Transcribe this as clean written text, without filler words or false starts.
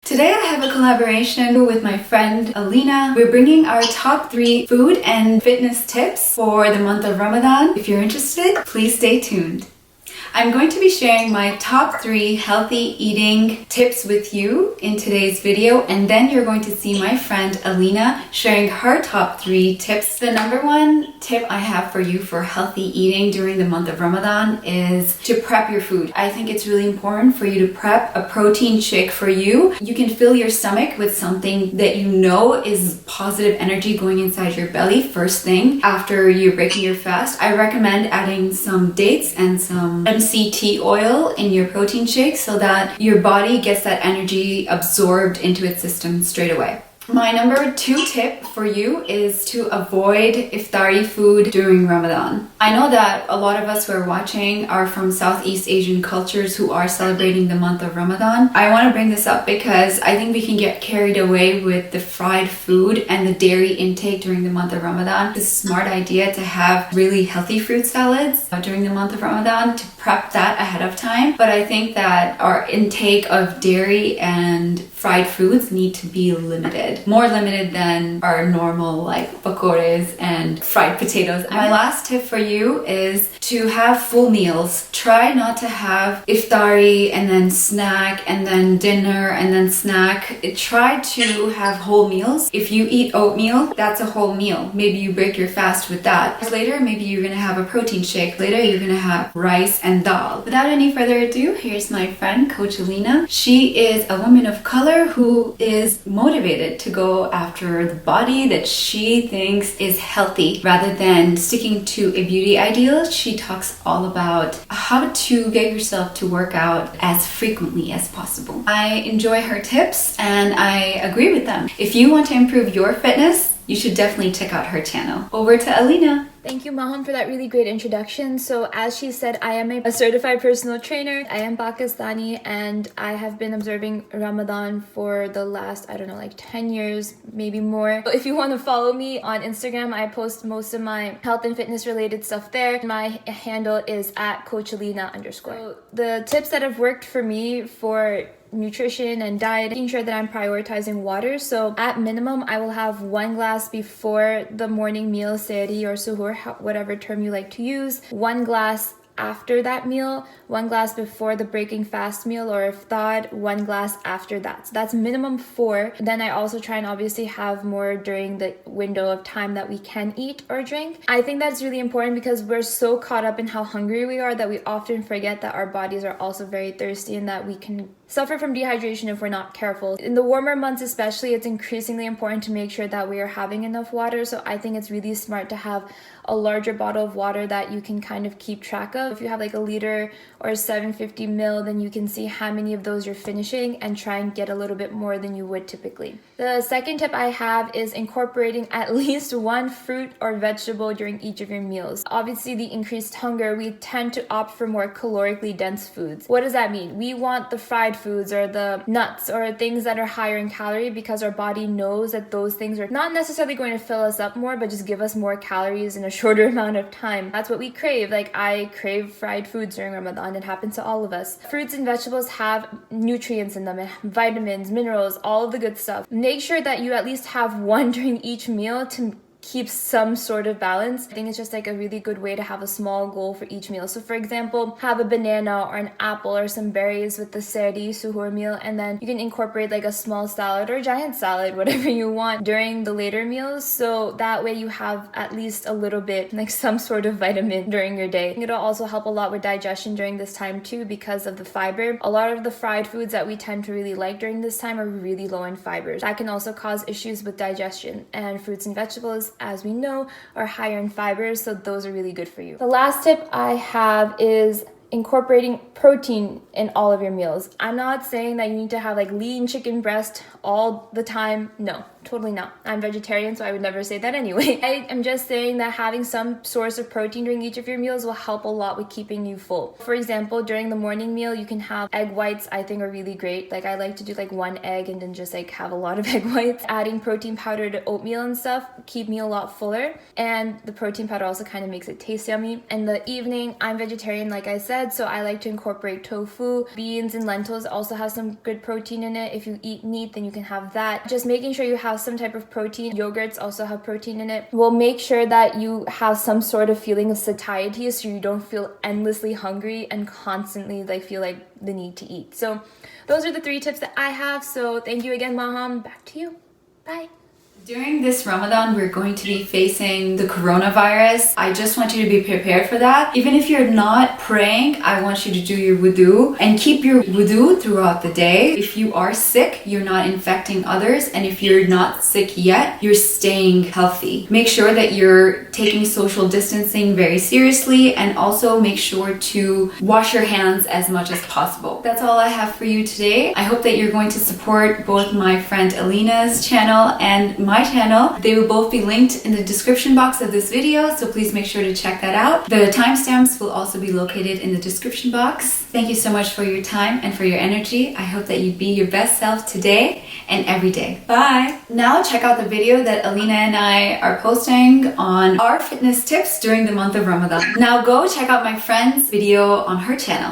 Today I have a collaboration with my friend Alina. We're bringing our top 3 food and fitness tips for the month of Ramadan. If you're interested, please stay tuned. I'm going to be sharing my top 3 healthy eating tips with you in today's video, and then you're going to see my friend Alina sharing her top 3 tips. The number 1 tip I have for you for healthy eating during the month of Ramadan is to prep your food. I think it's really important for you to prep a protein shake for you. You can fill your stomach with something that you know is positive energy going inside your belly first thing after you're breaking your fast. I recommend adding some dates and some MCT oil in your protein shake so that your body gets that energy absorbed into its system straight away. My number 2 tip for you is to avoid iftari food during Ramadan. I know that a lot of us who are watching are from Southeast Asian cultures who are celebrating the month of Ramadan. I want to bring this up because I think we can get carried away with the fried food and the dairy intake during the month of Ramadan. It's a smart idea to have really healthy fruit salads during the month of Ramadan, to prep that ahead of time. But I think that our intake of dairy and fried foods need to be limited. More limited than our normal like pakores and fried potatoes. My last tip for you is to have full meals. Try not to have iftari and then snack and then dinner and then snack. Try to have whole meals. If you eat oatmeal, that's a whole meal. Maybe you break your fast with that. Later, maybe you're gonna have a protein shake. Later, you're gonna have rice and dal. Without any further ado, here's my friend, Coach Alina. She is a woman of color who is motivated to go after the body that she thinks is healthy rather than sticking to a beauty ideal. She talks all about how to get yourself to work out as frequently as possible. I enjoy her tips and I agree with them. If you want to improve your fitness, you should definitely check out her channel. Over to Alina. Thank you, Maham, for that really great introduction. So as she said, I am a certified personal trainer. I am Pakistani and I have been observing Ramadan for the last, 10 years, maybe more. If you want to follow me on Instagram, I post most of my health and fitness related stuff there. My handle is @CoachAlina_. So the tips that have worked for me for nutrition and diet, making sure that I'm prioritizing water. So at minimum, I will have 1 glass before the morning meal, sehri or suhoor, whatever term you like to use. 1 glass after that meal, 1 glass before the breaking fast meal or iftar, 1 glass after that. So that's minimum 4. Then I also try and obviously have more during the window of time that we can eat or drink. I think that's really important because we're so caught up in how hungry we are that we often forget that our bodies are also very thirsty and that we can suffer from dehydration if we're not careful. In the warmer months especially, it's increasingly important to make sure that we are having enough water. So I think it's really smart to have a larger bottle of water that you can kind of keep track of. If you have like a liter or 750 ml, then you can see how many of those you're finishing and try and get a little bit more than you would typically. The second tip I have is incorporating at least 1 fruit or vegetable during each of your meals. Obviously, the increased hunger, we tend to opt for more calorically dense foods. What does that mean? We want the fried foods or the nuts or things that are higher in calorie because our body knows that those things are not necessarily going to fill us up more, but just give us more calories in a shorter amount of time. That's what we crave. Like I crave fried foods during Ramadan. It happens to all of us. Fruits and vegetables have nutrients in them, vitamins, minerals, all of the good stuff. Make sure that you at least have 1 during each meal to keep some sort of balance. I think it's just like a really good way to have a small goal for each meal. So for example, have a banana or an apple or some berries with the sehri, suhoor meal, and then you can incorporate like a small salad or a giant salad, whatever you want during the later meals. So that way you have at least a little bit, like some sort of vitamin during your day. It'll also help a lot with digestion during this time too because of the fiber. A lot of the fried foods that we tend to really like during this time are really low in fibers. That can also cause issues with digestion, and fruits and vegetables, as we know, are higher in fibers, so those are really good for you. The last tip I have is incorporating protein in all of your meals. I'm not saying that you need to have like lean chicken breast all the time. No, totally not. I'm vegetarian, so I would never say that anyway. I am just saying that having some source of protein during each of your meals will help a lot with keeping you full. For example, during the morning meal, you can have egg whites. I think are really great. Like I like to do like 1 egg and then just like have a lot of egg whites. Adding protein powder to oatmeal and stuff keep me a lot fuller, and the protein powder also kind of makes it taste yummy. In the evening, I'm vegetarian, like I said, bread, so I like to incorporate tofu. Beans and lentils also have some good protein in it. If you eat meat, then you can have that. Just making sure you have some type of protein. Yogurts also have protein in it. Will make sure that you have some sort of feeling of satiety, so you don't feel endlessly hungry and constantly like feel like the need to eat. So those are the 3 tips that I have. So thank you again, Maham. Back to you. Bye. During this Ramadan, we're going to be facing the coronavirus. I just want you to be prepared for that. Even if you're not praying, I want you to do your wudu and keep your wudu throughout the day. If you are sick, you're not infecting others. And if you're not sick yet, you're staying healthy. Make sure that you're taking social distancing very seriously, and also make sure to wash your hands as much as possible. That's all I have for you today. I hope that you're going to support both my friend Alina's channel and my channel. They will both be linked in the description box of this video, so please make sure to check that out. The timestamps will also be located in the description box. Thank you so much for your time and for your energy. I hope that you be your best self today and every day. Bye! Now check out the video that Alina and I are posting on our fitness tips during the month of Ramadan. Now go check out my friend's video on her channel.